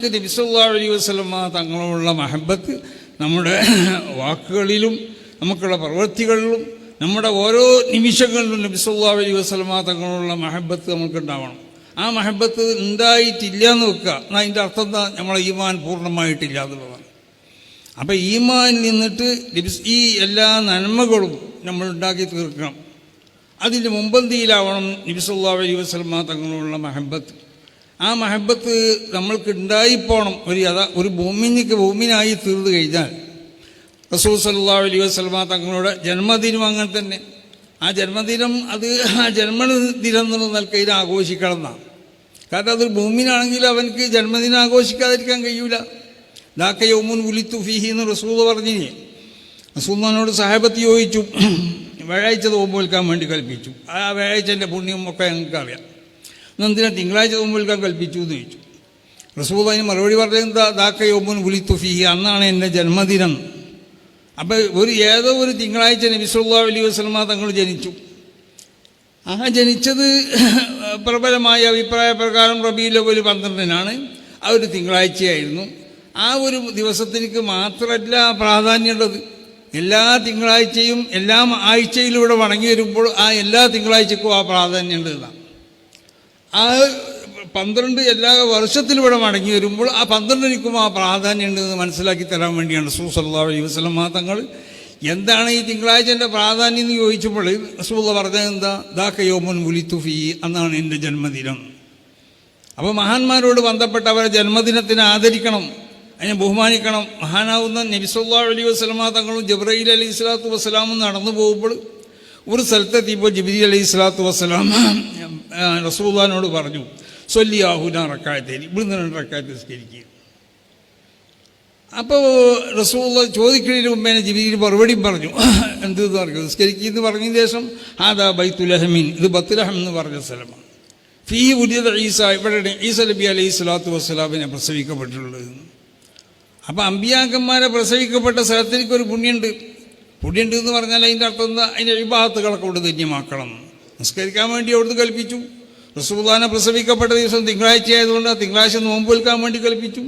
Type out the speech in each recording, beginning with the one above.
നബി സല്ലല്ലാഹു അലൈഹി വസല്ലമ തങ്ങളോടുള്ള മഹബത്ത് നമ്മുടെ വാക്കുകളിലും നമുക്കുള്ള പ്രവൃത്തികളിലും നമ്മുടെ ഓരോ നിമിഷങ്ങളിലും നബി സല്ലല്ലാഹു അലൈഹി വസല്ലമ തങ്ങളോടുള്ള മഹബത്ത് നമുക്കുണ്ടാവണം. ആ മഹബത്ത് ഉണ്ടായിട്ടില്ല എന്ന് വെക്കുക, എന്നാൽ അതിൻ്റെ അർത്ഥം എന്താ? നമ്മളെ ഈമാൻ പൂർണ്ണമായിട്ടില്ല എന്നുള്ളതാണ്. അപ്പം ഈമാനിൽ നിന്നിട്ട് ഈ എല്ലാ നന്മകളും നമ്മൾ ഉണ്ടാക്കി തീർക്കണം. അതിൻ്റെ മുമ്പന്തിയിലാവണം നബി സല്ലല്ലാഹു അലൈഹി വസല്ലമ തങ്ങളോടുള്ള മഹബത്ത്. ആ മഹബത്ത് നമ്മൾക്ക് ഉണ്ടായിപ്പോണം. ഒരു ഭൂമിനായി തീർന്നു കഴിഞ്ഞാൽ റസൂൽ സല്ലല്ലാഹു അലൈഹി വസല്ലമ തങ്ങളുടെ ജന്മദിനം അങ്ങനെ തന്നെ. ആ ജന്മദിനം ആ ജന്മദിനം എന്നുള്ള നിലയ്ക്ക് ആഘോഷിക്കണം എന്നാണ്. കാരണം അതൊരു ഭൂമിനാണെങ്കിൽ അവനക്ക് ജന്മദിനം ആഘോഷിക്കാതിരിക്കാൻ കഴിയൂല. ദാക യൗമുൻ വുലിത്തു ഫീഹി എന്ന് റസൂൽ പറഞ്ഞില്ലേ. റസൂലിനോട് സഹാബത്ത് ചോദിച്ചു, വ്യാഴാഴ്ച നോമ്പ് നോൽക്കാൻ വേണ്ടി കൽപ്പിച്ചു. ആ വ്യാഴാഴ്ചൻ്റെ പുണ്യം ഒക്കെ ഞങ്ങൾക്ക് അറിയാം, എന്തിനാ തിങ്കളാഴ്ച നോമ്പ് നോൽക്കാൻ കൽപ്പിച്ചു എന്ന് ചോദിച്ചു. റസൂൽ അതിന് മറുപടി പറഞ്ഞത് ദാക യൗമുൻ വുലിത്തു ഫീഹി, അന്നാണ് എൻ്റെ ജന്മദിനം. അപ്പം ഏതോ ഒരു തിങ്കളാഴ്ച നബി സല്ലല്ലാഹു അലൈഹി വസല്ലമ തങ്ങൾ ജനിച്ചു. ആ ജനിച്ചത് പ്രബലമായ അഭിപ്രായ പ്രകാരം റബീഉൽ അവ്വൽ 12-നാണ്. ആ ഒരു തിങ്കളാഴ്ചയായിരുന്നു. ആ ഒരു ദിവസത്തിലേക്ക് മാത്രമല്ല പ്രാധാന്യമുള്ളത്. എല്ലാ തിങ്കളാഴ്ചയും എല്ലാ ആഴ്ചയിലൂടെ വണങ്ങി വരുമ്പോൾ ആ എല്ലാ തിങ്കളാഴ്ചക്കും ആ പ്രാധാന്യമുള്ളതാണ്. ആ 12 എല്ലാ വർഷത്തിലൂടെ മടങ്ങി വരുമ്പോൾ ആ 12-നിക്കും ആ പ്രാധാന്യമുണ്ടെന്ന് മനസ്സിലാക്കി തരാൻ വേണ്ടിയാണ് റസൂൽ സല്ലല്ലാഹു അലൈഹി വസല്ലമ തങ്ങൾ എന്താണ് ഈ തിങ്കളാഴ്ചൻ്റെ പ്രാധാന്യം എന്ന് ചോദിച്ചപ്പോൾ റസൂൽ പറഞ്ഞത് എന്താ? ദാക യൗമുൻ വുലിത്തു ഫീഹി, അന്നാണ് എൻ്റെ ജന്മദിനം. അപ്പോൾ മഹാന്മാരോട് ബന്ധപ്പെട്ട അവരെ ജന്മദിനത്തിനെ ആദരിക്കണം, അതിനെ ബഹുമാനിക്കണം. മഹാനാവുന്ന നബി സല്ലല്ലാഹു അലൈഹി വസല്ലമ തങ്ങളും ജിബ്രീൽ അലൈഹി സ്വലാത്തു വസ്സലാമും നടന്നു പോകുമ്പോൾ ഒരു സ്ഥലത്തെത്തിയപ്പോൾ ജിബ്രീൽ അലൈഹി സ്വലാത്തു വസ്സലാം റസൂലുള്ളാഹിനോട് പറഞ്ഞു, സ്വല്ലിയാഹുന റക്അത്തൈനി, ഇവിടുന്ന് 2 റക്അത്ത് നിസ്കരിക്കുക. അപ്പോൾ റസൂലുള്ളാഹി ചോദിക്കുന്നതിന് മുമ്പേ ജിബ്രീൽ മറുപടിയും പറഞ്ഞു. എന്തെന്ന് പറഞ്ഞു? നിസ്കരിക്കുക പറഞ്ഞതിന് ശേഷം ഹാദാ ബൈത്തുലഹമിൻ, ഇത് ബത്തുലഹം എന്ന് പറഞ്ഞ സ്ഥലമാണ്. ഫീഹി വുലിദ ഈസ, ഇവിടെയാണ് ഈസ നബി അലൈഹി സ്വലാത്തു വസ്സലാമിനെ പ്രസവിക്കപ്പെട്ടിട്ടുള്ളത്. അപ്പം അമ്പിയാക്കന്മാരെ പ്രസവിക്കപ്പെട്ട സ്ഥലത്തിലേക്ക് ഒരു പുണ്യമുണ്ട്. പുണ്യമുണ്ട് എന്ന് പറഞ്ഞാൽ അതിൻ്റെ അർത്ഥം എന്താ? അതിൻ്റെ ഇബാദത്തുകളൊക്കെ കൊണ്ട് ധന്യമാക്കണം. നിസ്കരിക്കാൻ വേണ്ടി അവിടുന്ന് കൽപ്പിച്ചു. റസൂലുള്ളാഹിനെ പ്രസവിക്കപ്പെട്ട ദിവസം തിങ്കളാഴ്ച ആയതുകൊണ്ട് തിങ്കളാഴ്ച നോമ്പ് വിൽക്കാൻ വേണ്ടി കൽപ്പിച്ചു.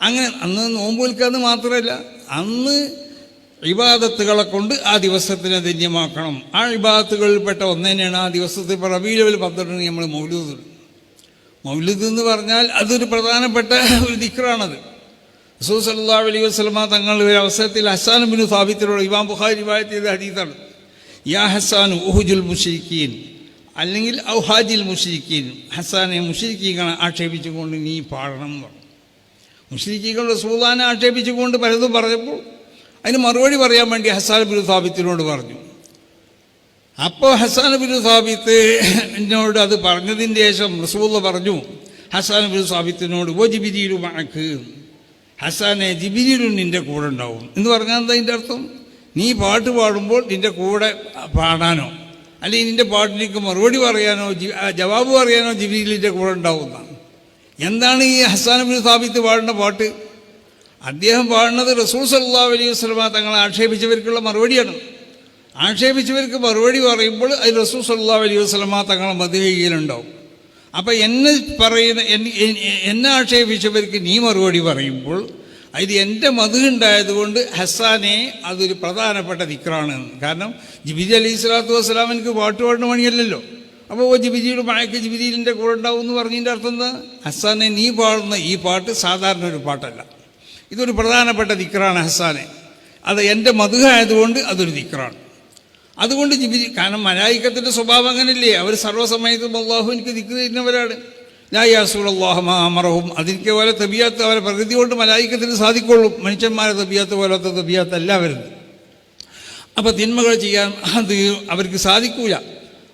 അങ്ങനെ അന്ന് നോമ്പ് വിൽക്കാന്ന് മാത്രമല്ല, അന്ന് ഇബാദത്തുകളെ കൊണ്ട് ആ ദിവസത്തിനെ ധന്യമാക്കണം. ആ ഇബാദത്തുകളിൽപ്പെട്ട ഒന്ന് തന്നെയാണ് ആ ദിവസത്തെ. ഇപ്പോൾ റബീഉൽ അവ്വൽ 12 നമ്മൾ മൗലിദ്. മൗലിദ് എന്ന് പറഞ്ഞാൽ അതൊരു പ്രധാനപ്പെട്ട ഒരു ദിക്റാണത്. റസൂൽ സല്ലല്ലാഹു അലൈഹി വസല്ലമ തങ്ങൾ ഒരു അവസരത്തിൽ ഹസ്സാൻ ബിൻ സാബിത്തിനോട്, ഇമാം ബുഖാരി റിവായത്ത് ചെയ്ത ഹദീസാണ്, യാ ഹസ്സാൻ ഉഹുജുൽ മുശ്രിക്കീൻ അല്ലെങ്കിൽ ഔഹാജിൽ മുശ്രിക്കീൻ, ഹസ്സാനെ മുശ്രിക്കീകളെ ആക്ഷേപിച്ചുകൊണ്ട് നീ പാടണം എന്ന് പറഞ്ഞു. മുശ്രിക്കീകൾ റസൂലുള്ളാഹിനെ ആക്ഷേപിച്ചുകൊണ്ട് പലതും പറഞ്ഞപ്പോൾ അതിന് മറുപടി പറയാൻ വേണ്ടി ഹസ്സാൻ ബിൻ സാബിത്തിനോട് പറഞ്ഞു. അപ്പോൾ ഹസ്സാൻ ബിൻ സാബിത്ത് എന്നോട് അത് പറഞ്ഞതിന് ശേഷം റസൂലുള്ളാഹി പറഞ്ഞു ഹസ്സാൻ ബിൻ സാബിത്തിനോട്, ഓ ജിബ്രീലു മഅക്ക്, ഹസ്സാനെ ജിബ്രീലും നിൻ്റെ കൂടെ ഉണ്ടാവും എന്ന് പറഞ്ഞാൽ എന്താ അതിൻ്റെ അർത്ഥം? നീ പാട്ട് പാടുമ്പോൾ നിൻ്റെ കൂടെ പാടാനോ അല്ലെങ്കിൽ നിൻ്റെ പാട്ടിലേക്ക് മറുപടി പറയാനോ ജവാബ് പറയാനോ ജിബ്രീലിൻ്റെ കൂടെ ഉണ്ടാവുന്നതാണ്. എന്താണ് ഈ ഹസ്സാൻ ബിൻ സാബിത്ത് പാടുന്ന പാട്ട്? അദ്ദേഹം പാടുന്നത് റസൂൽ സല്ലല്ലാഹു അലൈഹി വസല്ലമ തങ്ങളെ ആക്ഷേപിച്ചവർക്കുള്ള മറുപടിയാണ്. ആക്ഷേപിച്ചവർക്ക് മറുപടി പറയുമ്പോൾ അതിൽ റസൂൽ സല്ലല്ലാഹു അലൈഹി വസല്ലമ തങ്ങളെ മദ്ഹുണ്ടാവും. അപ്പം എന്നെ ആക്ഷേപിച്ചവർക്ക് നീ മറുപടി പറയുമ്പോൾ ഇത് എൻ്റെ മദ്ഹുണ്ടായതുകൊണ്ട് ഹസ്സാനെ അതൊരു പ്രധാനപ്പെട്ട ദിക്റാണ്. കാരണം ജിബ്രീൽ അലൈഹി സ്വലാത്തു വസ്സലാം എനിക്ക് പാട്ട് പാടുന്ന പണിയല്ലല്ലോ. അപ്പോൾ ജിബ്രീൽ മഴയ്ക്ക് ജിബ്രീലിൻ്റെ കൂടെ ഉണ്ടാവും എന്ന് പറഞ്ഞതിൻ്റെ അർത്ഥം എന്താ? ഹസ്സാനെ നീ പാടുന്ന ഈ പാട്ട് സാധാരണ ഒരു പാട്ടല്ല, ഇതൊരു പ്രധാനപ്പെട്ട ദിക്റാണ് ഹസ്സാനെ. അത് എൻ്റെ മദ്ഹുആയതുകൊണ്ട് അതൊരു ദിക്റാണ്. അതുകൊണ്ട് ജിബ്രീൽ, കാരണം മലായിക്കത്തിൻ്റെ സ്വഭാവം അങ്ങനെയല്ലേ, അവർ സർവ്വസമയത്തും അല്ലാഹു എനിക്ക് ദിക്ർ തരുന്നവരാണ്. ലാ യഅ്സുനല്ലാഹ മാ അമറഹും, അതിൻ്റെ പോലെ തബിയത്ത് അവരെ പ്രകൃതി കൊണ്ട് മലായിക്കത്തിന് സാധിക്കുള്ളൂ. മനുഷ്യന്മാരെ തബിയത്ത് പോലത്തെ തബിയത്തല്ല വരുന്നത്. അപ്പോൾ തിന്മകൾ ചെയ്യാൻ അത് അവർക്ക് സാധിക്കൂല.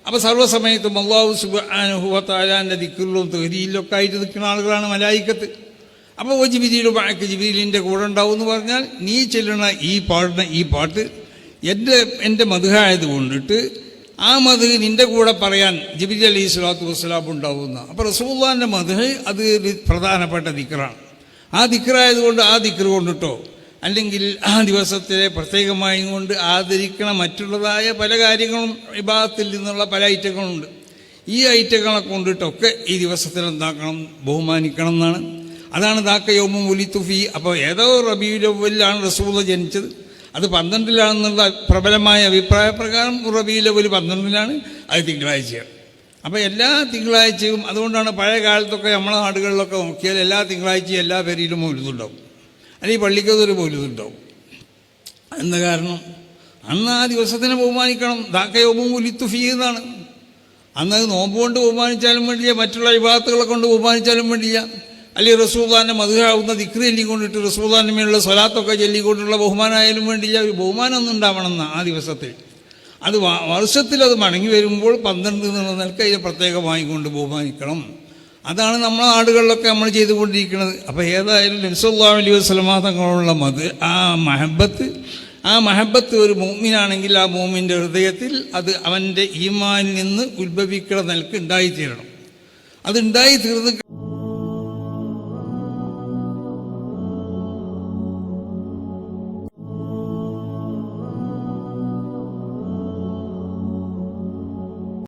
അപ്പോൾ സർവ്വസമയത്തും അല്ലാഹു സുബ്ഹാനഹു വ തആലാൻ്റെ ദിക്റിലും തഹ്ലീലിലൊക്കെ ആയിട്ട് നിൽക്കുന്ന ആളുകളാണ് മലായിക്കത്ത്. അപ്പോൾ ഓ ജിബ്രീലു മഅക്ക്, ജിബ്രീലിൻ്റെ കൂടെ ഉണ്ടാവും എന്ന് പറഞ്ഞാൽ നീ ചെല്ലണ പാടുന്ന ഈ പാട്ട് എൻ്റെ മദ്ഹുആയത് കൊണ്ടിട്ട് ആ മദ്ഹ് നിൻ്റെ കൂടെ പറയാൻ ജിബ്രീൽ അലൈഹി സ്വലാത്തു വസ്സലാം ഉണ്ടാവുന്ന. അപ്പോൾ റസൂലുള്ളാഹിൻ്റെ മദ്ഹ് അത് പ്രധാനപ്പെട്ട ദിക്റാണ്. ആ ദിക്റായതുകൊണ്ട് ആ ദിക്ർ കൊണ്ടിട്ടോ അല്ലെങ്കിൽ ആ ദിവസത്തെ പ്രത്യേകമായി കൊണ്ട് ആദരിക്കണ മറ്റുള്ളതായ പല കാര്യങ്ങളും ഇബാദത്തിൽ നിന്നുള്ള പല ഐറ്റങ്ങളുണ്ട്. ഈ ഐറ്റങ്ങളെ കൊണ്ടിട്ടൊക്കെ ഈ ദിവസത്തിൽ എന്താക്കണം? ബഹുമാനിക്കണം എന്നാണ്. അതാണ് ദാക്ക യൗമുൻ ഉലിതു ഫീ. അപ്പോൾ ഏതോ റബീഉൽ അവ്വലിലാണ് റസൂലുള്ളാഹി ജനിച്ചത്, അത് 12-ലാണെന്നുള്ള പ്രബലമായ അഭിപ്രായ പ്രകാരം റബീഉൽ അവ്വൽ 12-ലാണ്, അത് തിങ്കളാഴ്ചയാണ്. അപ്പോൾ എല്ലാ തിങ്കളാഴ്ചയും, അതുകൊണ്ടാണ് പഴയ കാലത്തൊക്കെ നമ്മളെ നാടുകളിലൊക്കെ നോക്കിയാൽ എല്ലാ തിങ്കളാഴ്ചയും എല്ലാ പേരിലും മൗലിദുണ്ടാവും, അല്ലെങ്കിൽ പള്ളിക്കതൊരു മൗലിദുണ്ടാവും. എന്താ കാരണം? അന്ന് ആ ദിവസത്തിനെ ബഹുമാനിക്കണം. ദാക്ക യൗമുൻ ഉലിതു ഫീ എന്നാണ്. അന്ന് അത് നോമ്പ് കൊണ്ട് ബഹുമാനിച്ചാലും വേണ്ടില്ല, മറ്റുള്ള ഇബാദത്തുകളെ കൊണ്ട് ബഹുമാനിച്ചാലും വേണ്ടില്ല, അല്ലെങ്കിൽ റസൂലുള്ളാഹിന്റെ മദ്ഹുആവുന്ന ദിക്ർ ചൊല്ലിക്കൊണ്ടിട്ട് റസൂലുള്ളാഹിന്റെ മേലുള്ള സ്വലാത്തൊക്കെ ചൊല്ലിക്കൊണ്ടുള്ള ബഹുമാനമായാലും വേണ്ടില്ല. ഒരു ബഹുമാനം ഒന്നും ഉണ്ടാവണമെന്ന് ആ ദിവസത്തിൽ. അത് വർഷത്തിൽ അത് മടങ്ങി വരുമ്പോൾ 12 എന്നുള്ള നിലക്ക് അതിനെ പ്രത്യേകമായി കൊണ്ട് ബഹുമാനിക്കണം. അതാണ് നമ്മളെ നാടുകളിലൊക്കെ നമ്മൾ ചെയ്തുകൊണ്ടിരിക്കുന്നത്. അപ്പോൾ ഏതായാലും നബി സല്ലല്ലാഹു അലൈഹി വസല്ലമ തങ്ങളുള്ള ആ മഹബത്ത് ഒരു മുഅ്മിനാണെങ്കിൽ ആ മുഅ്മിൻ്റെ ഹൃദയത്തിൽ അത് അവൻ്റെ ഈമാനിൽ നിന്ന് ഉത്ഭവിക്കുന്ന നിലക്ക് ഉണ്ടായിത്തീരണം. അത് ഉണ്ടായി തീർന്നു